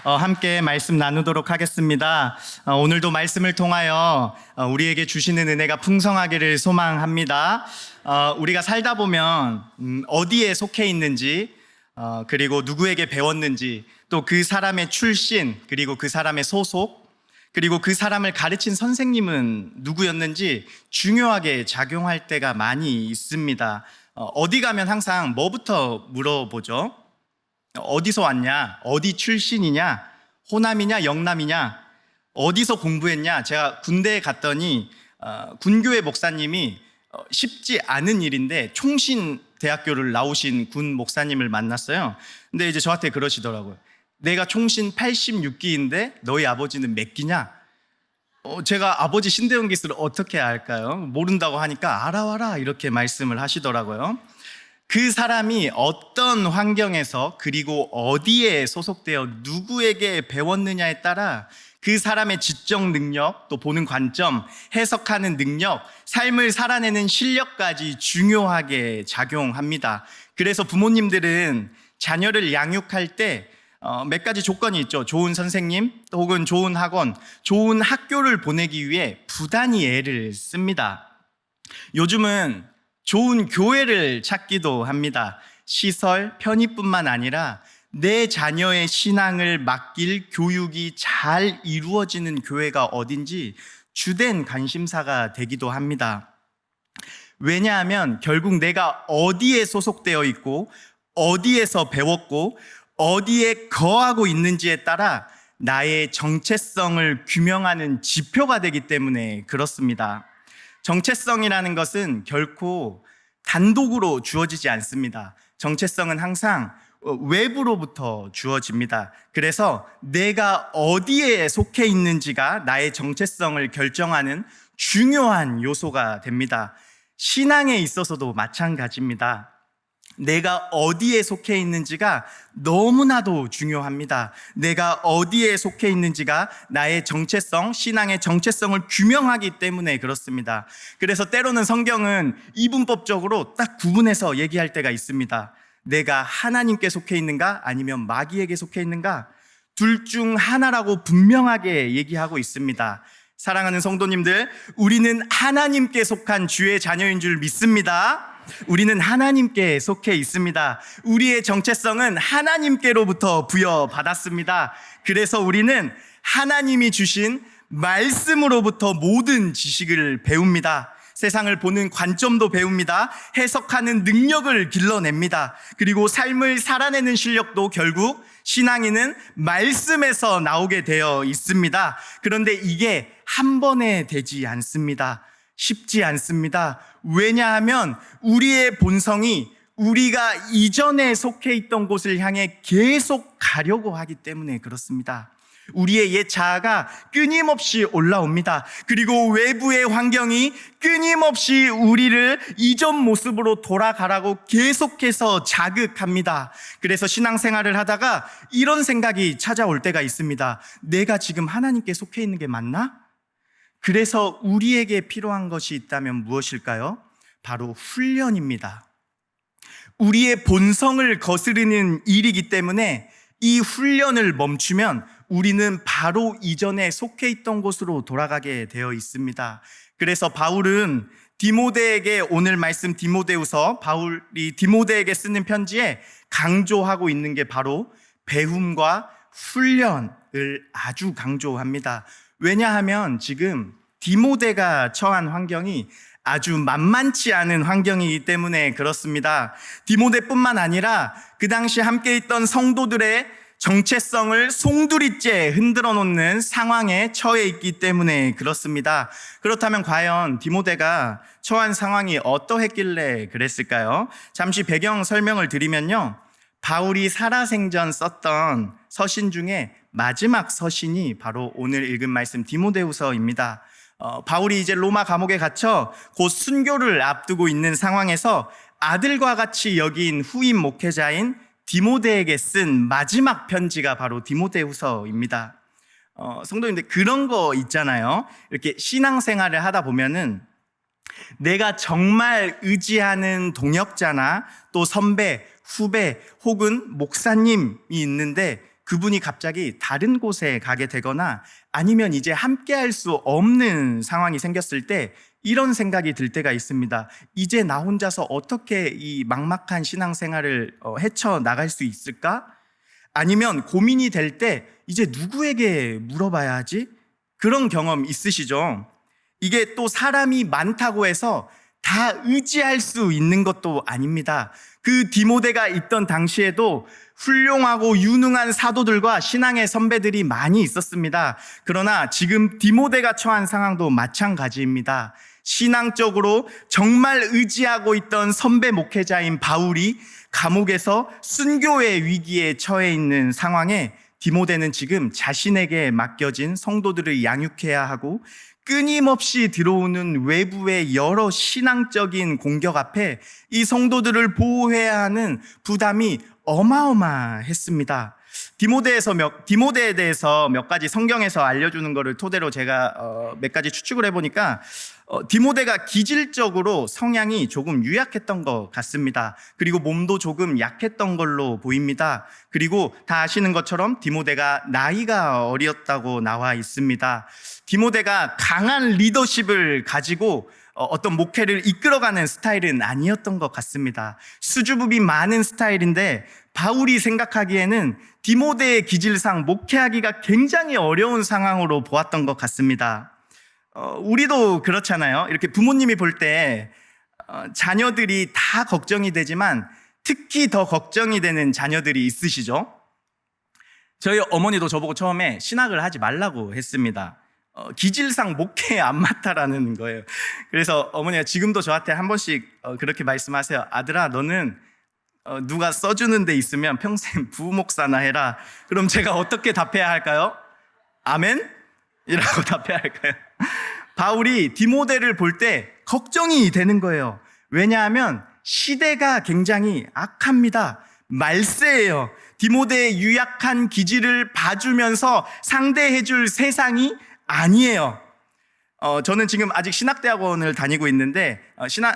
함께 말씀 나누도록 하겠습니다. 오늘도 말씀을 통하여 우리에게 주시는 은혜가 풍성하기를 소망합니다. 우리가 살다 보면 어디에 속해 있는지, 그리고 누구에게 배웠는지, 또 그 사람의 출신, 그리고 그 사람의 소속, 그리고 그 사람을 가르친 선생님은 누구였는지 중요하게 작용할 때가 많이 있습니다. 어디 가면 항상 뭐부터 물어보죠? 어디서 왔냐? 어디 출신이냐? 호남이냐? 영남이냐? 어디서 공부했냐? 제가 군대에 갔더니 군교회 목사님이 쉽지 않은 일인데 총신대학교를 나오신 군 목사님을 만났어요. 근데 이제 저한테 그러시더라고요. 내가 총신 86기인데 너희 아버지는 몇 기냐? 제가 아버지 신대원 기수를 어떻게 알까요? 모른다고 하니까 알아와라 이렇게 말씀을 하시더라고요. 그 사람이 어떤 환경에서 그리고 어디에 소속되어 누구에게 배웠느냐에 따라 그 사람의 지적 능력, 또 보는 관점, 해석하는 능력, 삶을 살아내는 실력까지 중요하게 작용합니다. 그래서 부모님들은 자녀를 양육할 때 몇 가지 조건이 있죠. 좋은 선생님, 혹은 좋은 학원, 좋은 학교를 보내기 위해 부단히 애를 씁니다. 요즘은 좋은 교회를 찾기도 합니다. 시설, 편의뿐만 아니라 내 자녀의 신앙을 맡길 교육이 잘 이루어지는 교회가 어딘지 주된 관심사가 되기도 합니다. 왜냐하면 결국 내가 어디에 소속되어 있고 어디에서 배웠고 어디에 거하고 있는지에 따라 나의 정체성을 규명하는 지표가 되기 때문에 그렇습니다. 정체성이라는 것은 결코 단독으로 주어지지 않습니다. 정체성은 항상 외부로부터 주어집니다. 그래서 내가 어디에 속해 있는지가 나의 정체성을 결정하는 중요한 요소가 됩니다. 신앙에 있어서도 마찬가지입니다. 내가 어디에 속해 있는지가 너무나도 중요합니다. 내가 어디에 속해 있는지가 나의 정체성, 신앙의 정체성을 규명하기 때문에 그렇습니다. 그래서 때로는 성경은 이분법적으로 딱 구분해서 얘기할 때가 있습니다. 내가 하나님께 속해 있는가 아니면 마귀에게 속해 있는가? 둘 중 하나라고 분명하게 얘기하고 있습니다. 사랑하는 성도님들, 우리는 하나님께 속한 주의 자녀인 줄 믿습니다. 우리는 하나님께 속해 있습니다. 우리의 정체성은 하나님께로부터 부여받았습니다. 그래서 우리는 하나님이 주신 말씀으로부터 모든 지식을 배웁니다. 세상을 보는 관점도 배웁니다. 해석하는 능력을 길러냅니다. 그리고 삶을 살아내는 실력도 결국 신앙인은 말씀에서 나오게 되어 있습니다. 그런데 이게 한 번에 되지 않습니다. 쉽지 않습니다. 왜냐하면 우리의 본성이 우리가 이전에 속해 있던 곳을 향해 계속 가려고 하기 때문에 그렇습니다. 우리의 옛 자아가 끊임없이 올라옵니다. 그리고 외부의 환경이 끊임없이 우리를 이전 모습으로 돌아가라고 계속해서 자극합니다. 그래서 신앙생활을 하다가 이런 생각이 찾아올 때가 있습니다. 내가 지금 하나님께 속해 있는 게 맞나? 그래서 우리에게 필요한 것이 있다면 무엇일까요? 바로 훈련입니다. 우리의 본성을 거스르는 일이기 때문에 이 훈련을 멈추면 우리는 바로 이전에 속해 있던 곳으로 돌아가게 되어 있습니다. 그래서 바울은 디모데에게 오늘 말씀 디모데후서 바울이 디모데에게 쓰는 편지에 강조하고 있는 게 바로 배움과 훈련을 아주 강조합니다. 왜냐하면 지금 디모데가 처한 환경이 아주 만만치 않은 환경이기 때문에 그렇습니다. 디모데뿐만 아니라 그 당시 함께 있던 성도들의 정체성을 송두리째 흔들어 놓는 상황에 처해 있기 때문에 그렇습니다. 그렇다면 과연 디모데가 처한 상황이 어떠했길래 그랬을까요? 잠시 배경 설명을 드리면요. 바울이 살아생전 썼던 서신 중에 마지막 서신이 바로 오늘 읽은 말씀 디모데후서입니다. 바울이 이제 로마 감옥에 갇혀 곧 순교를 앞두고 있는 상황에서 아들과 같이 여긴 후임 목회자인 디모데에게 쓴 마지막 편지가 바로 디모데후서입니다. 성도님들 그런 거 있잖아요. 이렇게 신앙생활을 하다 보면은 내가 정말 의지하는 동역자나 또 선배, 후배 혹은 목사님이 있는데 그분이 갑자기 다른 곳에 가게 되거나 아니면 이제 함께 할 수 없는 상황이 생겼을 때 이런 생각이 들 때가 있습니다. 이제 나 혼자서 어떻게 이 막막한 신앙생활을 헤쳐나갈 수 있을까? 아니면 고민이 될 때 이제 누구에게 물어봐야 하지? 그런 경험 있으시죠? 이게 또 사람이 많다고 해서 다 의지할 수 있는 것도 아닙니다. 그 디모데가 있던 당시에도 훌륭하고 유능한 사도들과 신앙의 선배들이 많이 있었습니다. 그러나 지금 디모데가 처한 상황도 마찬가지입니다. 신앙적으로 정말 의지하고 있던 선배 목회자인 바울이 감옥에서 순교의 위기에 처해 있는 상황에 디모데는 지금 자신에게 맡겨진 성도들을 양육해야 하고 끊임없이 들어오는 외부의 여러 신앙적인 공격 앞에 이 성도들을 보호해야 하는 부담이 어마어마했습니다. 디모데에 대해서 몇 가지 성경에서 알려주는 것을 토대로 제가 몇 가지 추측을 해보니까 디모데가 기질적으로 성향이 조금 유약했던 것 같습니다. 그리고 몸도 조금 약했던 걸로 보입니다. 그리고 다 아시는 것처럼 디모데가 나이가 어렸다고 나와 있습니다. 디모데가 강한 리더십을 가지고 어떤 목회를 이끌어가는 스타일은 아니었던 것 같습니다. 수줍음이 많은 스타일인데 바울이 생각하기에는 디모데의 기질상 목회하기가 굉장히 어려운 상황으로 보았던 것 같습니다. 우리도 그렇잖아요. 이렇게 부모님이 볼 때 자녀들이 다 걱정이 되지만 특히 더 걱정이 되는 자녀들이 있으시죠? 저희 어머니도 저보고 처음에 신학을 하지 말라고 했습니다. 기질상 목회에 안 맞다라는 거예요. 그래서 어머니가 지금도 저한테 한 번씩 그렇게 말씀하세요. 아들아, 너는 누가 써주는 데 있으면 평생 부목사나 해라. 그럼 제가 어떻게 답해야 할까요? 아멘? 이라고 답해야 할까요? 바울이 디모데를 볼 때 걱정이 되는 거예요. 왜냐하면 시대가 굉장히 악합니다. 말세예요. 디모데의 유약한 기질을 봐주면서 상대해줄 세상이 아니에요. 저는 지금 아직 신학대학원을 다니고 있는데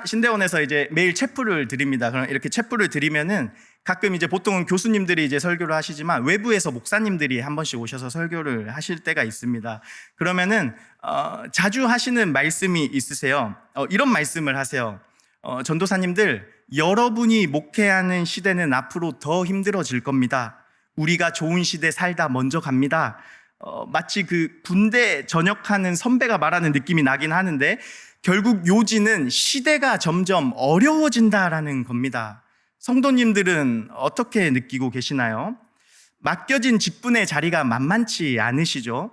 신대원에서 이제 매일 체프를 드립니다. 그럼 이렇게 체프를 드리면은 가끔 이제 보통은 교수님들이 이제 설교를 하시지만 외부에서 목사님들이 한 번씩 오셔서 설교를 하실 때가 있습니다. 그러면은 자주 하시는 말씀이 있으세요. 이런 말씀을 하세요. 전도사님들, 여러분이 목회하는 시대는 앞으로 더 힘들어질 겁니다. 우리가 좋은 시대 살다 먼저 갑니다. 마치 그 군대 전역하는 선배가 말하는 느낌이 나긴 하는데 결국 요지는 시대가 점점 어려워진다라는 겁니다. 성도님들은 어떻게 느끼고 계시나요? 맡겨진 직분의 자리가 만만치 않으시죠?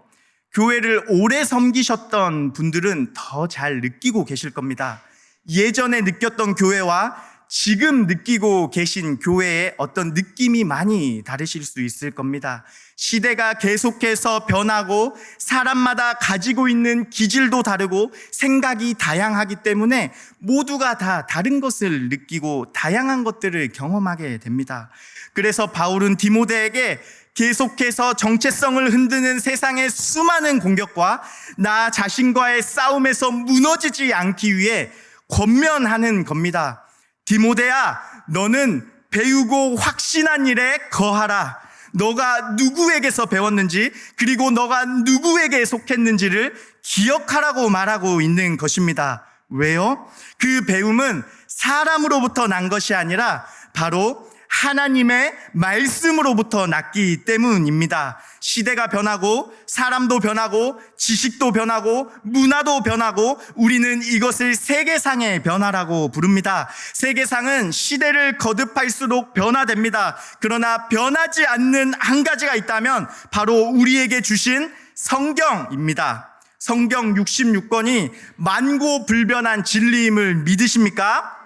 교회를 오래 섬기셨던 분들은 더 잘 느끼고 계실 겁니다. 예전에 느꼈던 교회와 지금 느끼고 계신 교회의 어떤 느낌이 많이 다르실 수 있을 겁니다. 시대가 계속해서 변하고 사람마다 가지고 있는 기질도 다르고 생각이 다양하기 때문에 모두가 다 다른 것을 느끼고 다양한 것들을 경험하게 됩니다. 그래서 바울은 디모데에게 계속해서 정체성을 흔드는 세상의 수많은 공격과 나 자신과의 싸움에서 무너지지 않기 위해 권면하는 겁니다. 디모데야, 너는 배우고 확신한 일에 거하라. 너가 누구에게서 배웠는지 그리고 너가 누구에게 속했는지를 기억하라고 말하고 있는 것입니다. 왜요? 그 배움은 사람으로부터 난 것이 아니라 바로 하나님의 말씀으로부터 났기 때문입니다. 시대가 변하고 사람도 변하고 지식도 변하고 문화도 변하고 우리는 이것을 세계상의 변화라고 부릅니다. 세계상은 시대를 거듭할수록 변화됩니다. 그러나 변하지 않는 한 가지가 있다면 바로 우리에게 주신 성경입니다. 성경 66권이 만고불변한 진리임을 믿으십니까?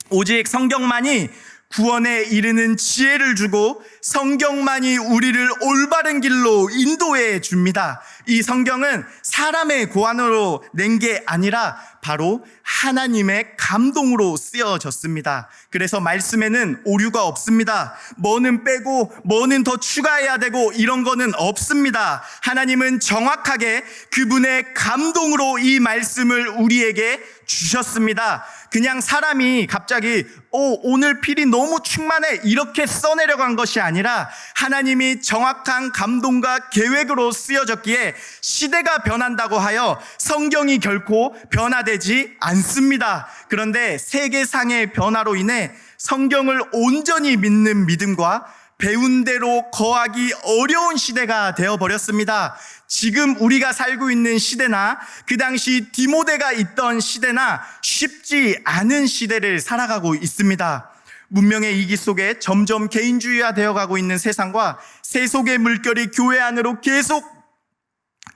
오직 성경만이 구원에 이르는 지혜를 주고 성경만이 우리를 올바른 길로 인도해 줍니다. 이 성경은 사람의 고안으로 낸 게 아니라 바로 하나님의 감동으로 쓰여졌습니다. 그래서 말씀에는 오류가 없습니다. 뭐는 빼고 뭐는 더 추가해야 되고 이런 거는 없습니다. 하나님은 정확하게 그분의 감동으로 이 말씀을 우리에게 주셨습니다. 그냥 사람이 갑자기 오늘 필이 너무 충만해 이렇게 써내려간 것이 아니라 하나님이 정확한 감동과 계획으로 쓰여졌기에 시대가 변한다고 하여 성경이 결코 변화되지 않습니다. 그런데 세계상의 변화로 인해 성경을 온전히 믿는 믿음과 배운 대로 거하기 어려운 시대가 되어버렸습니다. 지금 우리가 살고 있는 시대나 그 당시 디모데가 있던 시대나 쉽지 않은 시대를 살아가고 있습니다. 문명의 이기 속에 점점 개인주의화 되어가고 있는 세상과 세속의 물결이 교회 안으로 계속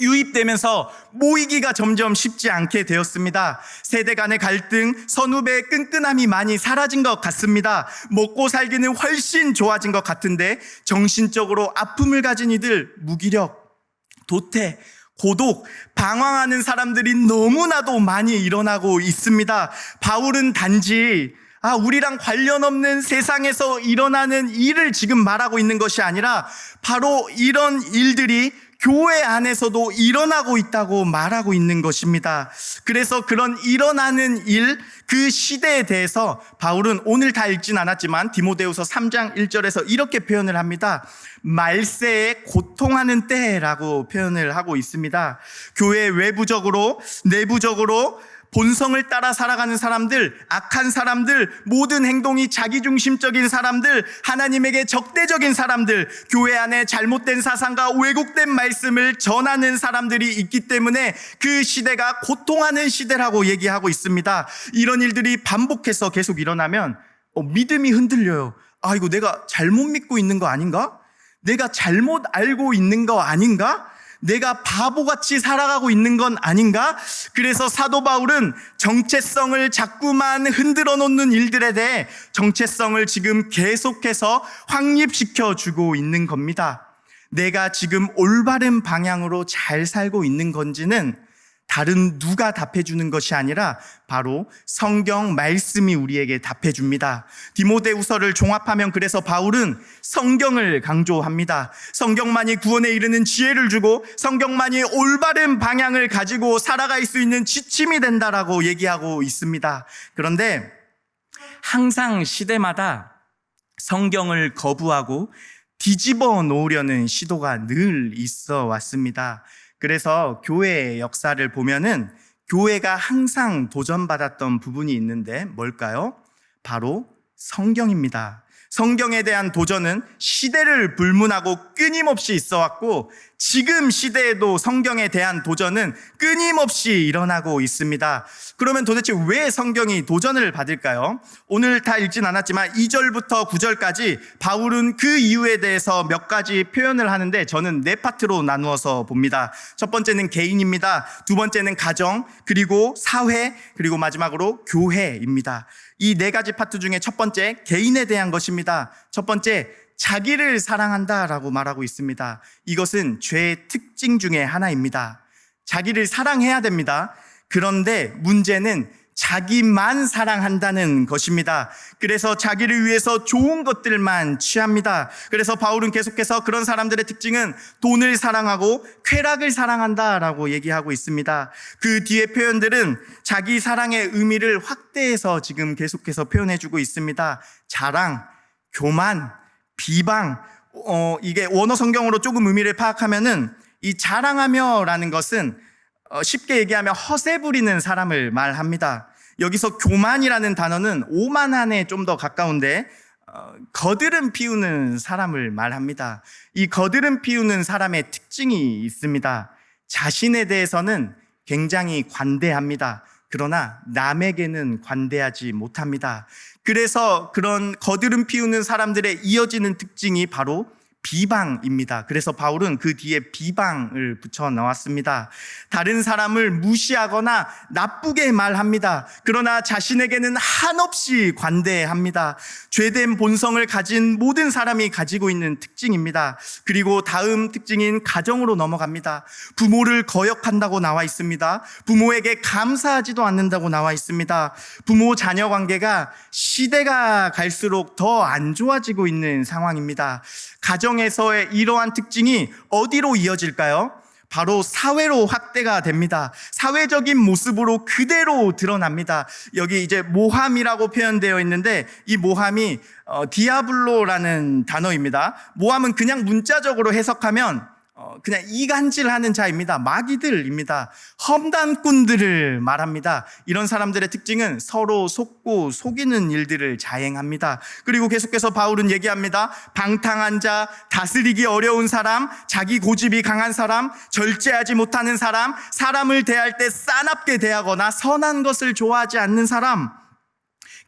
유입되면서 모이기가 점점 쉽지 않게 되었습니다. 세대 간의 갈등, 선후배의 끈끈함이 많이 사라진 것 같습니다. 먹고 살기는 훨씬 좋아진 것 같은데 정신적으로 아픔을 가진 이들, 무기력, 도태, 고독, 방황하는 사람들이 너무나도 많이 일어나고 있습니다. 바울은 단지 우리랑 관련 없는 세상에서 일어나는 일을 지금 말하고 있는 것이 아니라 바로 이런 일들이 교회 안에서도 일어나고 있다고 말하고 있는 것입니다. 그래서 그런 일어나는 일, 그 시대에 대해서 바울은 오늘 다 읽진 않았지만 디모데후서 3장 1절에서 이렇게 표현을 합니다. 말세에 고통하는 때라고 표현을 하고 있습니다. 교회 외부적으로, 내부적으로 본성을 따라 살아가는 사람들, 악한 사람들, 모든 행동이 자기중심적인 사람들, 하나님에게 적대적인 사람들, 교회 안에 잘못된 사상과 왜곡된 말씀을 전하는 사람들이 있기 때문에 그 시대가 고통하는 시대라고 얘기하고 있습니다. 이런 일들이 반복해서 계속 일어나면 믿음이 흔들려요. 이거 내가 잘못 믿고 있는 거 아닌가? 내가 잘못 알고 있는 거 아닌가? 내가 바보같이 살아가고 있는 건 아닌가? 그래서 사도 바울은 정체성을 자꾸만 흔들어 놓는 일들에 대해 정체성을 지금 계속해서 확립시켜 주고 있는 겁니다. 내가 지금 올바른 방향으로 잘 살고 있는 건지는 다른 누가 답해주는 것이 아니라 바로 성경 말씀이 우리에게 답해줍니다. 디모데후서를 종합하면 그래서 바울은 성경을 강조합니다. 성경만이 구원에 이르는 지혜를 주고 성경만이 올바른 방향을 가지고 살아갈 수 있는 지침이 된다라고 얘기하고 있습니다. 그런데 항상 시대마다 성경을 거부하고 뒤집어 놓으려는 시도가 늘 있어 왔습니다. 그래서 교회의 역사를 보면은 교회가 항상 도전받았던 부분이 있는데 뭘까요? 바로 성경입니다. 성경에 대한 도전은 시대를 불문하고 끊임없이 있어 왔고 지금 시대에도 성경에 대한 도전은 끊임없이 일어나고 있습니다. 그러면 도대체 왜 성경이 도전을 받을까요? 오늘 다 읽진 않았지만 2절부터 9절까지 바울은 그 이유에 대해서 몇 가지 표현을 하는데 저는 네 파트로 나누어서 봅니다. 첫 번째는 개인입니다. 두 번째는 가정, 그리고 사회, 그리고 마지막으로 교회입니다. 이 네 가지 파트 중에 첫 번째, 개인에 대한 것입니다. 첫 번째, 자기를 사랑한다라고 말하고 있습니다. 이것은 죄의 특징 중에 하나입니다. 자기를 사랑해야 됩니다. 그런데 문제는 자기만 사랑한다는 것입니다. 그래서 자기를 위해서 좋은 것들만 취합니다. 그래서 바울은 계속해서 그런 사람들의 특징은 돈을 사랑하고 쾌락을 사랑한다라고 얘기하고 있습니다. 그 뒤에 표현들은 자기 사랑의 의미를 확대해서 지금 계속해서 표현해주고 있습니다. 자랑, 교만, 비방, 이게 원어 성경으로 조금 의미를 파악하면은 이 자랑하며라는 것은 쉽게 얘기하면 허세 부리는 사람을 말합니다. 여기서 교만이라는 단어는 오만한에 좀 더 가까운데 거드름 피우는 사람을 말합니다. 이 거드름 피우는 사람의 특징이 있습니다. 자신에 대해서는 굉장히 관대합니다. 그러나 남에게는 관대하지 못합니다. 그래서 그런 거드름 피우는 사람들의 이어지는 특징이 바로 비방입니다. 그래서 바울은 그 뒤에 비방을 붙여 넣었습니다. 다른 사람을 무시하거나 나쁘게 말합니다. 그러나 자신에게는 한없이 관대합니다. 죄된 본성을 가진 모든 사람이 가지고 있는 특징입니다. 그리고 다음 특징인 가정으로 넘어갑니다. 부모를 거역한다고 나와 있습니다. 부모에게 감사하지도 않는다고 나와 있습니다. 부모 자녀 관계가 시대가 갈수록 더 안 좋아지고 있는 상황입니다. 가정에서의 이러한 특징이 어디로 이어질까요? 바로 사회로 확대가 됩니다. 사회적인 모습으로 그대로 드러납니다. 여기 이제 모함이라고 표현되어 있는데 이 모함이 디아블로라는 단어입니다. 모함은 그냥 문자적으로 해석하면 그냥 이간질하는 자입니다. 마귀들입니다. 험담꾼들을 말합니다. 이런 사람들의 특징은 서로 속고 속이는 일들을 자행합니다. 그리고 계속해서 바울은 얘기합니다. 방탕한 자, 다스리기 어려운 사람, 자기 고집이 강한 사람, 절제하지 못하는 사람, 사람을 대할 때 싸납게 대하거나 선한 것을 좋아하지 않는 사람,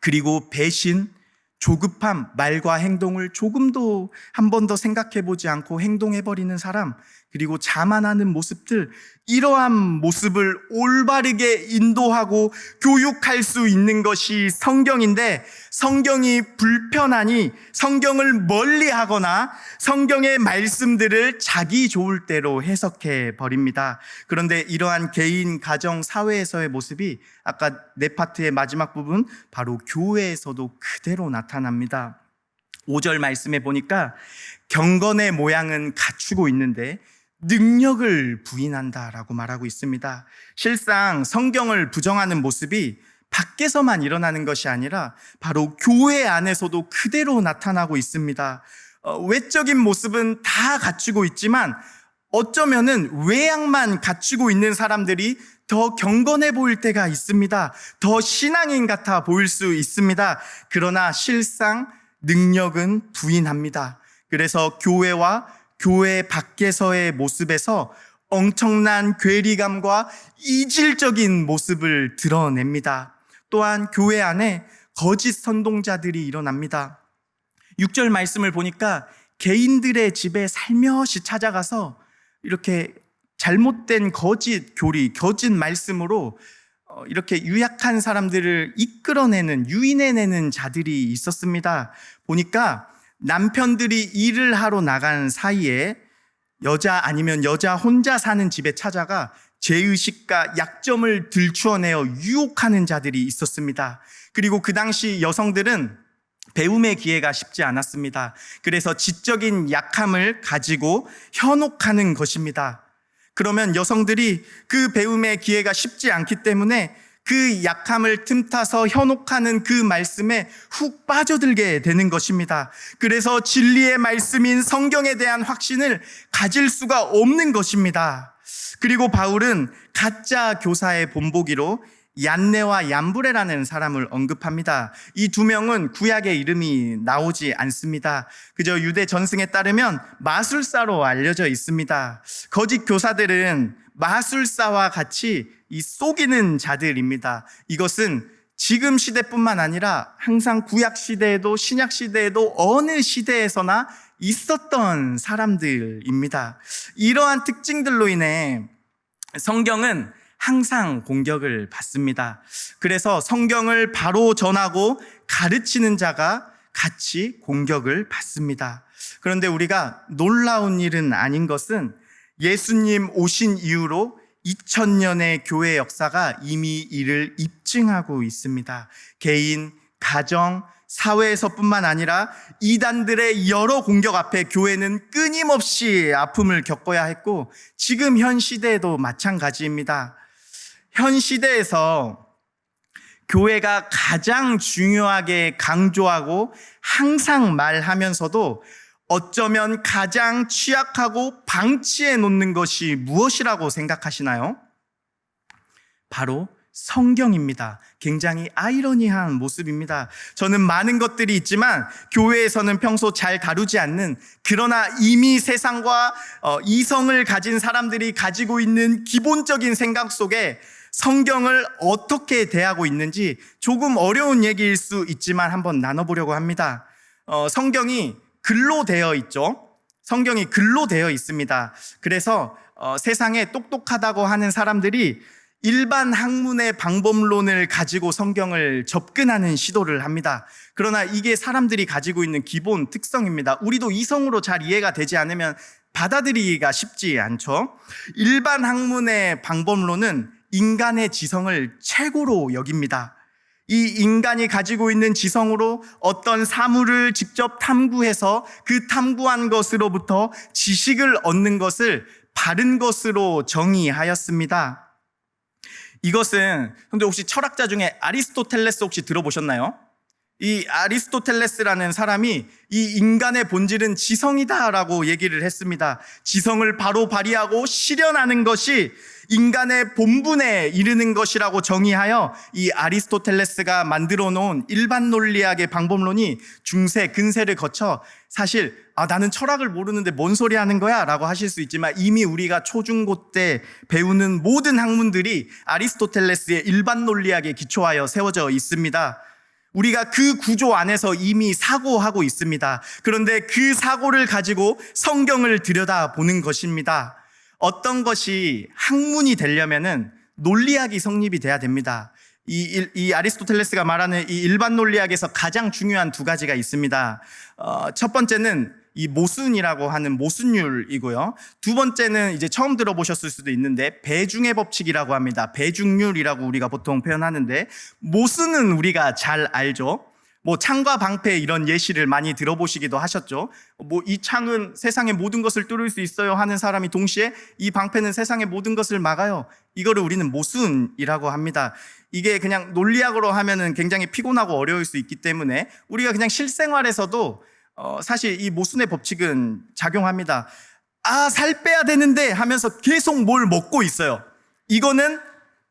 그리고 배신, 조급함, 말과 행동을 조금도 한 번 더 생각해보지 않고 행동해버리는 사람, 그리고 자만하는 모습들, 이러한 모습을 올바르게 인도하고 교육할 수 있는 것이 성경인데, 성경이 불편하니 성경을 멀리하거나 성경의 말씀들을 자기 좋을 대로 해석해 버립니다. 그런데 이러한 개인, 가정, 사회에서의 모습이 아까 네 파트의 마지막 부분, 바로 교회에서도 그대로 나타납니다. 5절 말씀에 보니까 경건의 모양은 갖추고 있는데 능력을 부인한다라고 말하고 있습니다. 실상 성경을 부정하는 모습이 밖에서만 일어나는 것이 아니라 바로 교회 안에서도 그대로 나타나고 있습니다. 외적인 모습은 다 갖추고 있지만 어쩌면은 외양만 갖추고 있는 사람들이 더 경건해 보일 때가 있습니다. 더 신앙인 같아 보일 수 있습니다. 그러나 실상 능력은 부인합니다. 그래서 교회와 교회 밖에서의 모습에서 엄청난 괴리감과 이질적인 모습을 드러냅니다. 또한 교회 안에 거짓 선동자들이 일어납니다. 6절 말씀을 보니까 개인들의 집에 살며시 찾아가서 이렇게 잘못된 거짓 교리, 거짓 말씀으로 이렇게 유약한 사람들을 이끌어내는, 유인해내는 자들이 있었습니다. 보니까 남편들이 일을 하러 나간 사이에 여자 아니면 여자 혼자 사는 집에 찾아가 죄의식과 약점을 들추어내어 유혹하는 자들이 있었습니다. 그리고 그 당시 여성들은 배움의 기회가 쉽지 않았습니다. 그래서 지적인 약함을 가지고 현혹하는 것입니다. 그러면 여성들이 그 배움의 기회가 쉽지 않기 때문에 그 약함을 틈타서 현혹하는 그 말씀에 훅 빠져들게 되는 것입니다. 그래서 진리의 말씀인 성경에 대한 확신을 가질 수가 없는 것입니다. 그리고 바울은 가짜 교사의 본보기로 얀네와 얀브레라는 사람을 언급합니다. 이 두 명은 구약의 이름이 나오지 않습니다. 그저 유대 전승에 따르면 마술사로 알려져 있습니다. 거짓 교사들은 마술사와 같이 이 속이는 자들입니다. 이것은 지금 시대뿐만 아니라 항상 구약 시대에도 신약 시대에도 어느 시대에서나 있었던 사람들입니다. 이러한 특징들로 인해 성경은 항상 공격을 받습니다. 그래서 성경을 바로 전하고 가르치는 자가 같이 공격을 받습니다. 그런데 우리가 놀라운 일은 아닌 것은 예수님 오신 이후로 2000년의 교회 역사가 이미 이를 입증하고 있습니다. 개인, 가정, 사회에서뿐만 아니라 이단들의 여러 공격 앞에 교회는 끊임없이 아픔을 겪어야 했고 지금 현 시대에도 마찬가지입니다. 현 시대에서 교회가 가장 중요하게 강조하고 항상 말하면서도 어쩌면 가장 취약하고 방치해 놓는 것이 무엇이라고 생각하시나요? 바로 성경입니다. 굉장히 아이러니한 모습입니다. 저는 많은 것들이 있지만 교회에서는 평소 잘 다루지 않는, 그러나 이미 세상과 이성을 가진 사람들이 가지고 있는 기본적인 생각 속에 성경을 어떻게 대하고 있는지 조금 어려운 얘기일 수 있지만 한번 나눠보려고 합니다. 성경이 글로 되어 있죠. 성경이 글로 되어 있습니다. 그래서 세상에 똑똑하다고 하는 사람들이 일반 학문의 방법론을 가지고 성경을 접근하는 시도를 합니다. 그러나 이게 사람들이 가지고 있는 기본 특성입니다. 우리도 이성으로 잘 이해가 되지 않으면 받아들이기가 쉽지 않죠. 일반 학문의 방법론은 인간의 지성을 최고로 여깁니다. 이 인간이 가지고 있는 지성으로 어떤 사물을 직접 탐구해서 그 탐구한 것으로부터 지식을 얻는 것을 바른 것으로 정의하였습니다. 이것은 근데 혹시 철학자 중에 아리스토텔레스 혹시 들어보셨나요? 이 아리스토텔레스라는 사람이 이 인간의 본질은 지성이다라고 얘기를 했습니다. 지성을 바로 발휘하고 실현하는 것이 인간의 본분에 이르는 것이라고 정의하여 이 아리스토텔레스가 만들어 놓은 일반 논리학의 방법론이 중세, 근세를 거쳐 사실 나는 철학을 모르는데 뭔 소리 하는 거야? 라고 하실 수 있지만 이미 우리가 초중고 때 배우는 모든 학문들이 아리스토텔레스의 일반 논리학에 기초하여 세워져 있습니다. 우리가 그 구조 안에서 이미 사고하고 있습니다. 그런데 그 사고를 가지고 성경을 들여다보는 것입니다. 어떤 것이 학문이 되려면은 논리학이 성립이 돼야 됩니다. 이 아리스토텔레스가 말하는 이 일반 논리학에서 가장 중요한 두 가지가 있습니다. 첫 번째는 이 모순이라고 하는 모순율이고요. 두 번째는 이제 처음 들어보셨을 수도 있는데 배중의 법칙이라고 합니다. 배중률이라고 우리가 보통 표현하는데 모순은 우리가 잘 알죠. 뭐 창과 방패 이런 예시를 많이 들어보시기도 하셨죠. 뭐 이 창은 세상의 모든 것을 뚫을 수 있어요 하는 사람이 동시에 이 방패는 세상의 모든 것을 막아요. 이거를 우리는 모순이라고 합니다. 이게 그냥 논리학으로 하면은 굉장히 피곤하고 어려울 수 있기 때문에 우리가 그냥 실생활에서도 사실 이 모순의 법칙은 작용합니다. 살 빼야 되는데 하면서 계속 뭘 먹고 있어요. 이거는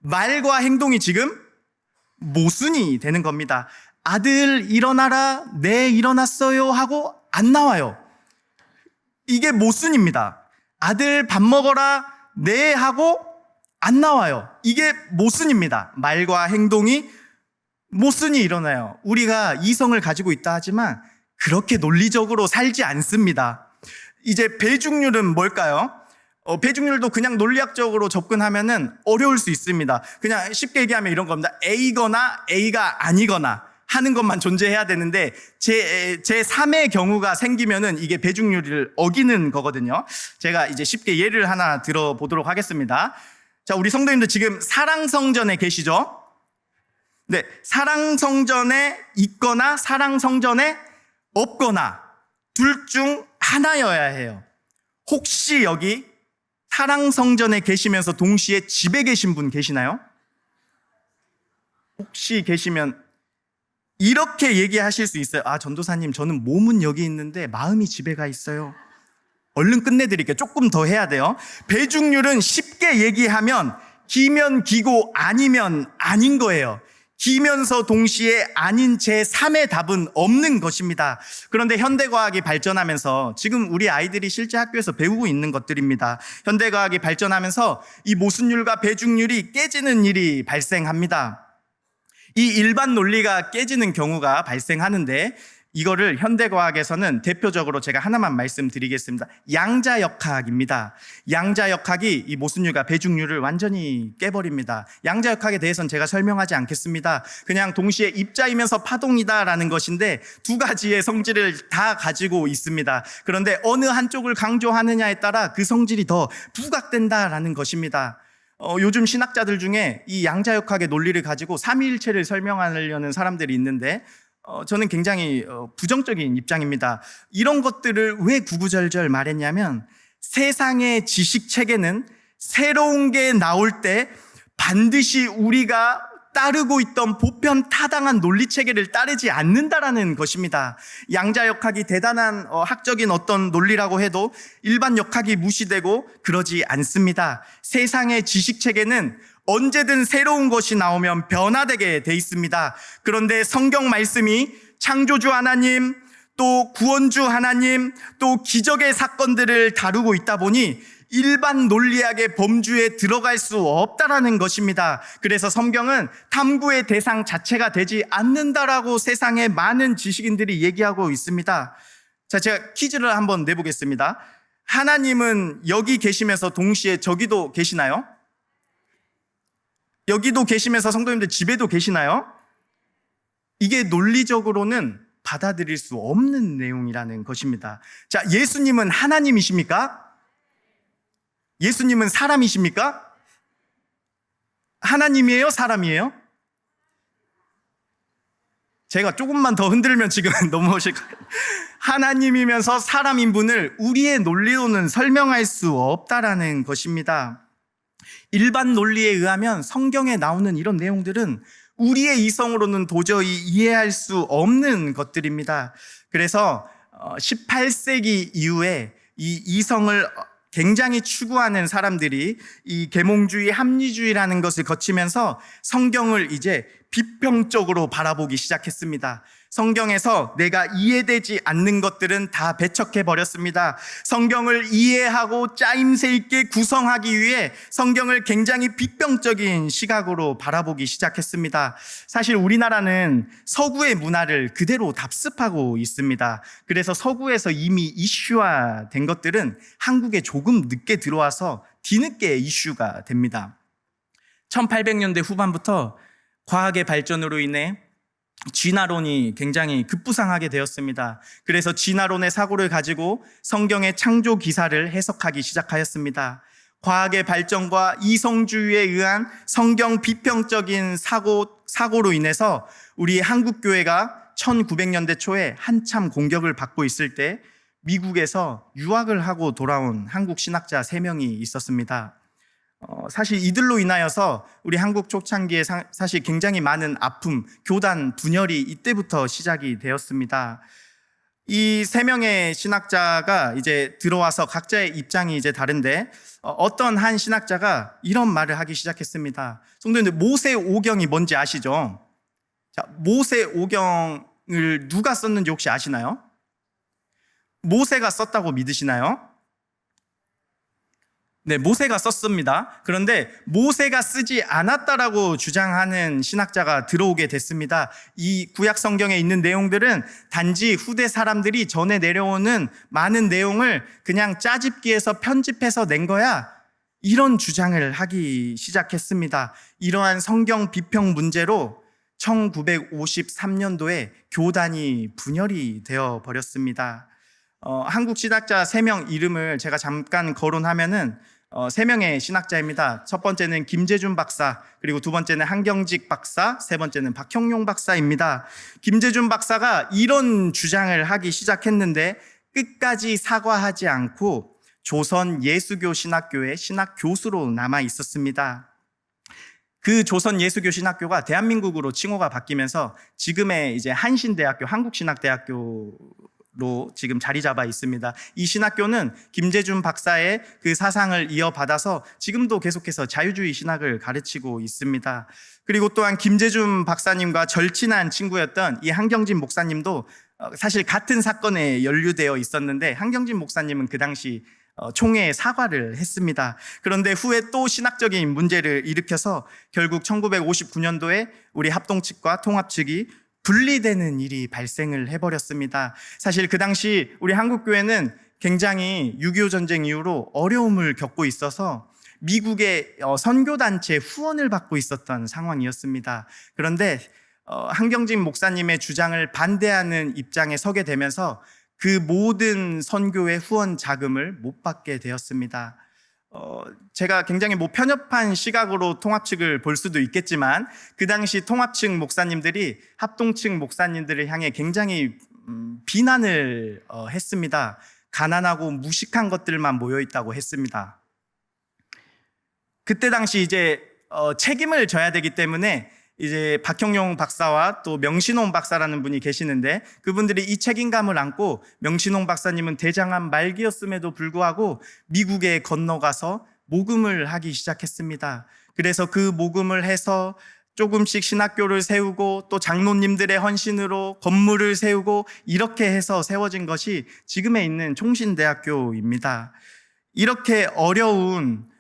말과 행동이 지금 모순이 되는 겁니다. 아들 일어나라, 네 일어났어요 하고 안 나와요. 이게 모순입니다. 아들 밥 먹어라, 네 하고 안 나와요. 이게 모순입니다. 말과 행동이 모순이 일어나요. 우리가 이성을 가지고 있다 하지만 그렇게 논리적으로 살지 않습니다. 이제 배중률은 뭘까요? 배중률도 그냥 논리학적으로 접근하면은 어려울 수 있습니다. 그냥 쉽게 얘기하면 이런 겁니다. A거나 A가 아니거나 하는 것만 존재해야 되는데 제 3의 경우가 생기면은 이게 배중률을 어기는 거거든요. 제가 이제 쉽게 예를 하나 들어보도록 하겠습니다. 자, 우리 성도님들 지금 사랑성전에 계시죠? 네, 사랑성전에 있거나 사랑성전에 없거나 둘 중 하나여야 해요. 혹시 여기 사랑성전에 계시면서 동시에 집에 계신 분 계시나요? 혹시 계시면 이렇게 얘기하실 수 있어요. 전도사님, 저는 몸은 여기 있는데 마음이 집에 가 있어요. 얼른 끝내드릴게요. 조금 더 해야 돼요. 배중률은 쉽게 얘기하면 기면 기고 아니면 아닌 거예요. 기면서 동시에 아닌 제3의 답은 없는 것입니다. 그런데 현대과학이 발전하면서 지금 우리 아이들이 실제 학교에서 배우고 있는 것들입니다. 현대과학이 발전하면서 이 모순율과 배중률이 깨지는 일이 발생합니다. 이 일반 논리가 깨지는 경우가 발생하는데 이거를 현대과학에서는 대표적으로 제가 하나만 말씀드리겠습니다. 양자역학입니다. 양자역학이 이 모순율과 배중률을 완전히 깨버립니다. 양자역학에 대해서는 제가 설명하지 않겠습니다. 그냥 동시에 입자이면서 파동이다라는 것인데 두 가지의 성질을 다 가지고 있습니다. 그런데 어느 한쪽을 강조하느냐에 따라 그 성질이 더 부각된다라는 것입니다. 요즘 신학자들 중에 이 양자역학의 논리를 가지고 삼위일체를 설명하려는 사람들이 있는데 저는 굉장히 부정적인 입장입니다. 이런 것들을 왜 구구절절 말했냐면 세상의 지식 체계는 새로운 게 나올 때 반드시 우리가 따르고 있던 보편 타당한 논리 체계를 따르지 않는다라는 것입니다. 양자역학이 대단한 학적인 어떤 논리라고 해도 일반 역학이 무시되고 그러지 않습니다. 세상의 지식 체계는 언제든 새로운 것이 나오면 변화되게 돼 있습니다. 그런데 성경 말씀이 창조주 하나님, 또 구원주 하나님, 또 기적의 사건들을 다루고 있다 보니 일반 논리학의 범주에 들어갈 수 없다라는 것입니다. 그래서 성경은 탐구의 대상 자체가 되지 않는다라고 세상의 많은 지식인들이 얘기하고 있습니다. 자, 제가 퀴즈를 한번 내보겠습니다. 하나님은 여기 계시면서 동시에 저기도 계시나요? 여기도 계시면서 성도님들 집에도 계시나요? 이게 논리적으로는 받아들일 수 없는 내용이라는 것입니다. 자, 예수님은 하나님이십니까? 예수님은 사람이십니까? 하나님이에요? 사람이에요? 제가 조금만 더 흔들면 지금 넘어오실 거예요. 하나님이면서 사람인 분을 우리의 논리로는 설명할 수 없다라는 것입니다. 일반 논리에 의하면 성경에 나오는 이런 내용들은 우리의 이성으로는 도저히 이해할 수 없는 것들입니다. 그래서 18세기 이후에 이 이성을 굉장히 추구하는 사람들이 이 계몽주의, 합리주의라는 것을 거치면서 성경을 이제 비평적으로 바라보기 시작했습니다. 성경에서 내가 이해되지 않는 것들은 다 배척해 버렸습니다. 성경을 이해하고 짜임새 있게 구성하기 위해 성경을 굉장히 비평적인 시각으로 바라보기 시작했습니다. 사실 우리나라는 서구의 문화를 그대로 답습하고 있습니다. 그래서 서구에서 이미 이슈화된 것들은 한국에 조금 늦게 들어와서 뒤늦게 이슈가 됩니다. 1800년대 후반부터 과학의 발전으로 인해 진화론이 굉장히 급부상하게 되었습니다. 그래서 진화론의 사고를 가지고 성경의 창조 기사를 해석하기 시작하였습니다. 과학의 발전과 이성주의에 의한 성경 비평적인 사고로 인해서 우리 한국교회가 1900년대 초에 한참 공격을 받고 있을 때 미국에서 유학을 하고 돌아온 한국 신학자 3명이 있었습니다. 사실 이들로 인하여서 우리 한국 초창기에 사실 굉장히 많은 아픔, 교단, 분열이 이때부터 시작이 되었습니다. 이 3명의 신학자가 이제 들어와서 각자의 입장이 이제 다른데 어떤 한 신학자가 이런 말을 하기 시작했습니다. 성도님들, 모세오경이 뭔지 아시죠? 자, 모세오경을 누가 썼는지 혹시 아시나요? 모세가 썼다고 믿으시나요? 네, 모세가 썼습니다. 그런데 모세가 쓰지 않았다라고 주장하는 신학자가 들어오게 됐습니다. 이 구약 성경에 있는 내용들은 단지 후대 사람들이 전해 내려오는 많은 내용을 그냥 짜집기해서 편집해서 낸 거야, 이런 주장을 하기 시작했습니다. 이러한 성경 비평 문제로 1953년도에 교단이 분열이 되어 버렸습니다. 한국 신학자 3명 이름을 제가 잠깐 거론하면은 3명의 신학자입니다. 첫 번째는 김재준 박사, 그리고 두 번째는 한경직 박사, 세 번째는 박형용 박사입니다. 김재준 박사가 이런 주장을 하기 시작했는데 끝까지 사과하지 않고 조선 예수교 신학교의 신학 교수로 남아 있었습니다. 그 조선 예수교 신학교가 대한민국으로 칭호가 바뀌면서 지금의 이제 한신대학교, 한국신학대학교로 지금 자리 잡아 있습니다. 이 신학교는 김재준 박사의 그 사상을 이어받아서 지금도 계속해서 자유주의 신학을 가르치고 있습니다. 그리고 또한 김재준 박사님과 절친한 친구였던 이 한경진 목사님도 사실 같은 사건에 연루되어 있었는데, 한경진 목사님은 그 당시 총회에 사과를 했습니다. 그런데 후에 또 신학적인 문제를 일으켜서 결국 1959년도에 우리 합동 측과 통합 측이 분리되는 일이 발생을 해버렸습니다. 사실 그 당시 우리 한국교회는 굉장히 6.25 전쟁 이후로 어려움을 겪고 있어서 미국의 선교단체 후원을 받고 있었던 상황이었습니다. 그런데 한경진 목사님의 주장을 반대하는 입장에 서게 되면서 그 모든 선교의 후원 자금을 못 받게 되었습니다. 제가 굉장히 편협한 시각으로 통합 측을 볼 수도 있겠지만, 그 당시 통합 측 목사님들이 합동 측 목사님들을 향해 굉장히 비난을 했습니다. 가난하고 무식한 것들만 모여 있다고 했습니다. 그때 당시 이제 책임을 져야 되기 때문에 이제 박형용 박사와 또 명신홍 박사라는 분이 계시는데, 그분들이 이 책임감을 안고 명신홍 박사님은 대장암 말기였음에도 불구하고 미국에 건너가서 모금을 하기 시작했습니다. 그래서 그 모금을 해서 조금씩 신학교를 세우고 또 장로님들의 헌신으로 건물을 세우고 이렇게 해서 세워진 것이 지금에 있는 총신대학교입니다. 이렇게 어려운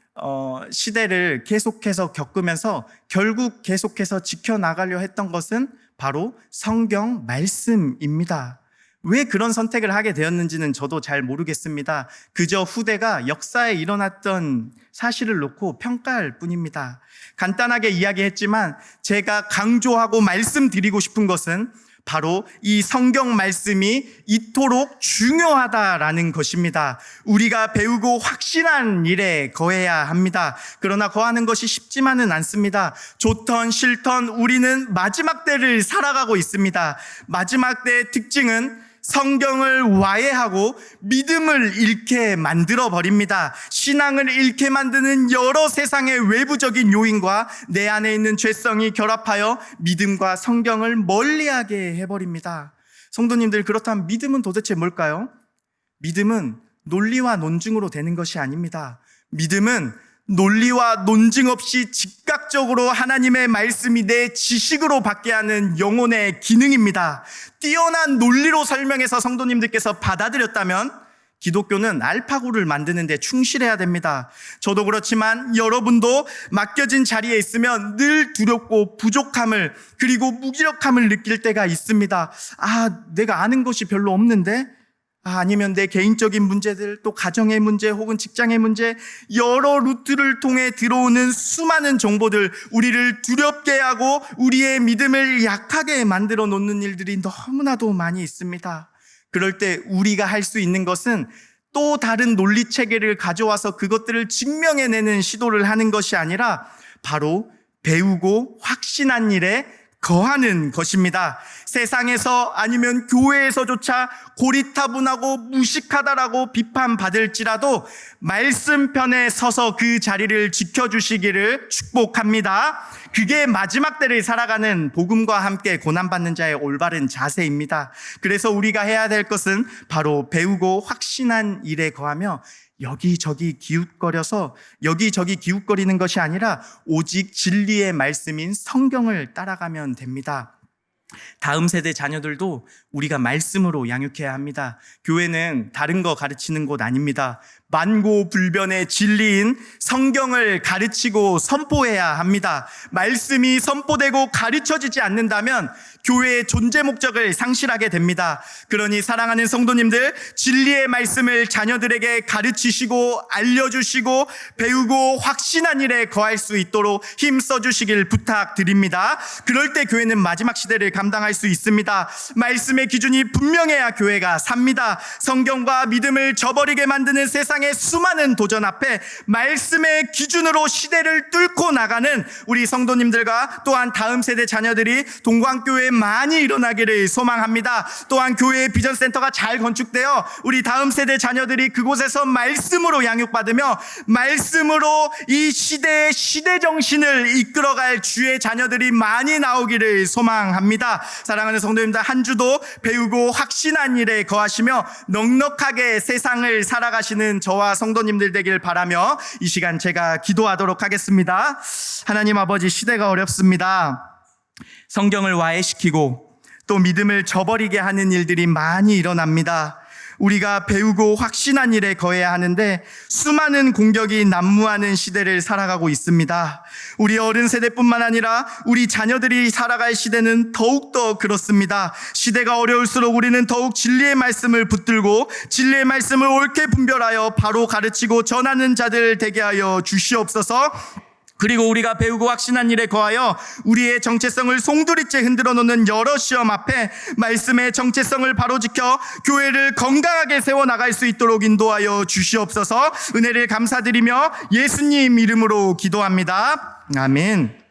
시대를 계속해서 겪으면서 결국 계속해서 지켜나가려 했던 것은 바로 성경 말씀입니다. 왜 그런 선택을 하게 되었는지는 저도 잘 모르겠습니다. 그저 후대가 역사에 일어났던 사실을 놓고 평가할 뿐입니다. 간단하게 이야기했지만 제가 강조하고 말씀드리고 싶은 것은 바로 이 성경 말씀이 이토록 중요하다라는 것입니다. 우리가 배우고 확신한 일에 거해야 합니다. 그러나 거하는 것이 쉽지만은 않습니다. 좋던 싫던 우리는 마지막 때를 살아가고 있습니다. 마지막 때의 특징은 성경을 와해하고 믿음을 잃게 만들어 버립니다. 신앙을 잃게 만드는 여러 세상의 외부적인 요인과 내 안에 있는 죄성이 결합하여 믿음과 성경을 멀리하게 해버립니다. 성도님들, 그렇다면 믿음은 도대체 뭘까요? 믿음은 논리와 논증으로 되는 것이 아닙니다. 믿음은 논리와 논증 없이 즉각적으로 하나님의 말씀이 내 지식으로 받게 하는 영혼의 기능입니다. 뛰어난 논리로 설명해서 성도님들께서 받아들였다면 기독교는 알파고를 만드는 데 충실해야 됩니다. 저도 그렇지만 여러분도 맡겨진 자리에 있으면 늘 두렵고 부족함을, 그리고 무기력함을 느낄 때가 있습니다. 내가 아는 것이 별로 없는데? 아니면 내 개인적인 문제들, 또 가정의 문제 혹은 직장의 문제, 여러 루트를 통해 들어오는 수많은 정보들, 우리를 두렵게 하고 우리의 믿음을 약하게 만들어 놓는 일들이 너무나도 많이 있습니다. 그럴 때 우리가 할 수 있는 것은 또 다른 논리 체계를 가져와서 그것들을 증명해내는 시도를 하는 것이 아니라 바로 배우고 확신한 일에 거하는 것입니다. 세상에서 아니면 교회에서조차 고리타분하고 무식하다라고 비판받을지라도 말씀편에 서서 그 자리를 지켜주시기를 축복합니다. 그게 마지막 때를 살아가는 복음과 함께 고난받는 자의 올바른 자세입니다. 그래서 우리가 해야 될 것은 바로 배우고 확신한 일에 거하며 여기저기 기웃거리는 것이 아니라 오직 진리의 말씀인 성경을 따라가면 됩니다. 다음 세대 자녀들도 우리가 말씀으로 양육해야 합니다. 교회는 다른 거 가르치는 곳 아닙니다. 만고불변의 진리인 성경을 가르치고 선포해야 합니다. 말씀이 선포되고 가르쳐지지 않는다면 교회의 존재 목적을 상실하게 됩니다. 그러니 사랑하는 성도님들, 진리의 말씀을 자녀들에게 가르치시고 알려주시고 배우고 확신한 일에 거할 수 있도록 힘써 주시길 부탁드립니다. 그럴 때 교회는 마지막 시대를 감당할 수 있습니다. 말씀의 기준이 분명해야 교회가 삽니다. 성경과 믿음을 저버리게 만드는 세상의 수많은 도전 앞에 말씀의 기준으로 시대를 뚫고 나가는 우리 성도님들과 또한 다음 세대 자녀들이 동광교회에 많이 일어나기를 소망합니다. 또한 교회의 비전센터가 잘 건축되어 우리 다음 세대 자녀들이 그곳에서 말씀으로 양육받으며 말씀으로 이 시대의 시대정신을 이끌어갈 주의 자녀들이 많이 나오기를 소망합니다. 사랑하는 성도님들, 한 주도 배우고 확신한 일에 거하시며 넉넉하게 세상을 살아가시는 저와 성도님들 되길 바라며 이 시간 제가 기도하도록 하겠습니다. 하나님 아버지, 시대가 어렵습니다. 성경을 와해시키고 또 믿음을 저버리게 하는 일들이 많이 일어납니다. 우리가 배우고 확신한 일에 거해야 하는데 수많은 공격이 난무하는 시대를 살아가고 있습니다. 우리 어른 세대뿐만 아니라 우리 자녀들이 살아갈 시대는 더욱더 그렇습니다. 시대가 어려울수록 우리는 더욱 진리의 말씀을 붙들고 진리의 말씀을 옳게 분별하여 바로 가르치고 전하는 자들 되게 하여 주시옵소서. 그리고 우리가 배우고 확신한 일에 거하여 우리의 정체성을 송두리째 흔들어 놓는 여러 시험 앞에 말씀의 정체성을 바로 지켜 교회를 건강하게 세워나갈 수 있도록 인도하여 주시옵소서. 은혜를 감사드리며 예수님 이름으로 기도합니다. 아멘.